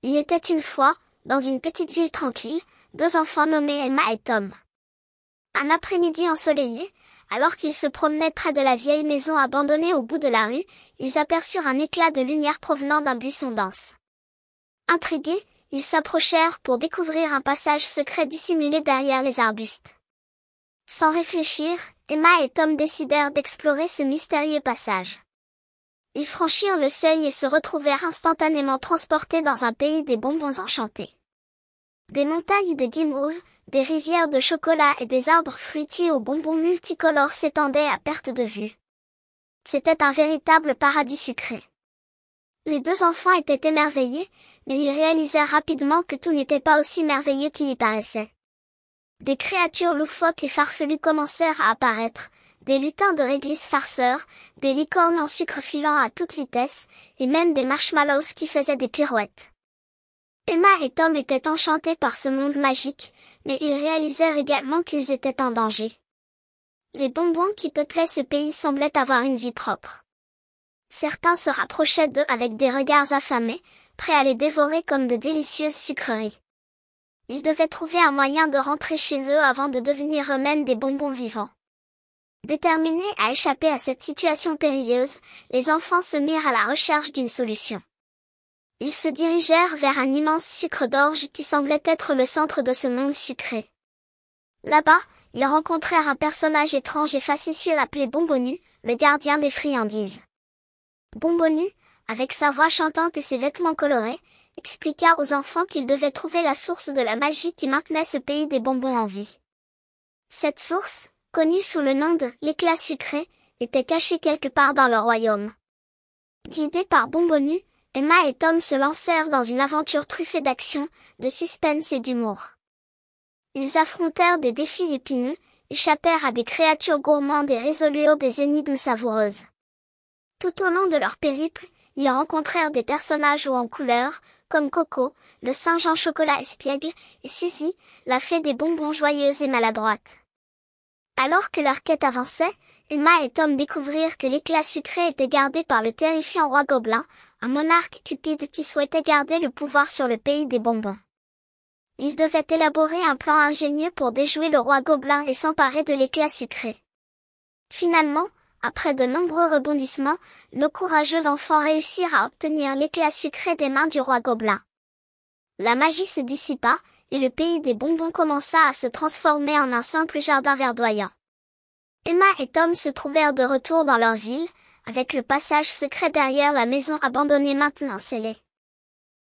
Il était une fois, dans une petite ville tranquille, deux enfants nommés Emma et Tom. Un après-midi ensoleillé, alors qu'ils se promenaient près de la vieille maison abandonnée au bout de la rue, ils aperçurent un éclat de lumière provenant d'un buisson dense. Intrigués, ils s'approchèrent pour découvrir un passage secret dissimulé derrière les arbustes. Sans réfléchir, Emma et Tom décidèrent d'explorer ce mystérieux passage. Ils franchirent le seuil et se retrouvèrent instantanément transportés dans un pays des bonbons enchantés. Des montagnes de guimauve, des rivières de chocolat et des arbres fruitiers aux bonbons multicolores s'étendaient à perte de vue. C'était un véritable paradis sucré. Les deux enfants étaient émerveillés, mais ils réalisèrent rapidement que tout n'était pas aussi merveilleux qu'il y paraissait. Des créatures loufoques et farfelues commencèrent à apparaître, des lutins de réglisse farceurs, des licornes en sucre filant à toute vitesse, et même des marshmallows qui faisaient des pirouettes. Emma et Tom étaient enchantés par ce monde magique, mais ils réalisèrent également qu'ils étaient en danger. Les bonbons qui peuplaient ce pays semblaient avoir une vie propre. Certains se rapprochaient d'eux avec des regards affamés, prêts à les dévorer comme de délicieuses sucreries. Ils devaient trouver un moyen de rentrer chez eux avant de devenir eux-mêmes des bonbons vivants. Déterminés à échapper à cette situation périlleuse, les enfants se mirent à la recherche d'une solution. Ils se dirigèrent vers un immense sucre d'orge qui semblait être le centre de ce monde sucré. Là-bas, ils rencontrèrent un personnage étrange et facétieux appelé Bonbonu, le gardien des friandises. Bonbonu, avec sa voix chantante et ses vêtements colorés, expliqua aux enfants qu'ils devaient trouver la source de la magie qui maintenait ce pays des bonbons en vie. Cette source, connue sous le nom de l'éclat sucré, était cachée quelque part dans leur royaume. Guidés par Bonbonu, Emma et Tom se lancèrent dans une aventure truffée d'action, de suspense et d'humour. Ils affrontèrent des défis épineux, échappèrent à des créatures gourmandes et résolurent des énigmes savoureuses. Tout au long de leur périple, ils rencontrèrent des personnages hauts en couleur, comme Coco, le singe en chocolat espiègle, et Suzy, la fée des bonbons joyeuse et maladroite. Alors que leur quête avançait, Emma et Tom découvrirent que l'éclat sucré était gardé par le terrifiant roi Gobelin, un monarque cupide qui souhaitait garder le pouvoir sur le pays des bonbons. Ils devaient élaborer un plan ingénieux pour déjouer le roi Gobelin et s'emparer de l'éclat sucré. Finalement, après de nombreux rebondissements, nos courageux enfants réussirent à obtenir l'éclat sucré des mains du roi Gobelin. La magie se dissipa, et le pays des bonbons commença à se transformer en un simple jardin verdoyant. Emma et Tom se trouvèrent de retour dans leur ville, avec le passage secret derrière la maison abandonnée maintenant scellée.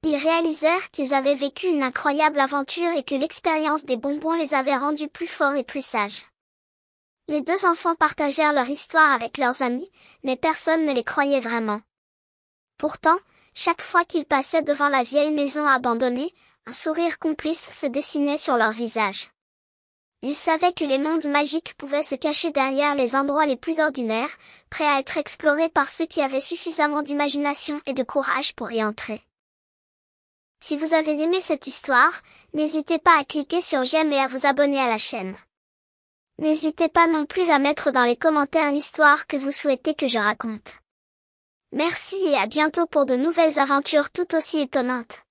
Ils réalisèrent qu'ils avaient vécu une incroyable aventure et que l'expérience des bonbons les avait rendus plus forts et plus sages. Les deux enfants partagèrent leur histoire avec leurs amis, mais personne ne les croyait vraiment. Pourtant, chaque fois qu'ils passaient devant la vieille maison abandonnée, un sourire complice se dessinait sur leur visage. Ils savaient que les mondes magiques pouvaient se cacher derrière les endroits les plus ordinaires, prêts à être explorés par ceux qui avaient suffisamment d'imagination et de courage pour y entrer. Si vous avez aimé cette histoire, n'hésitez pas à cliquer sur j'aime et à vous abonner à la chaîne. N'hésitez pas non plus à mettre dans les commentaires l'histoire que vous souhaitez que je raconte. Merci et à bientôt pour de nouvelles aventures tout aussi étonnantes.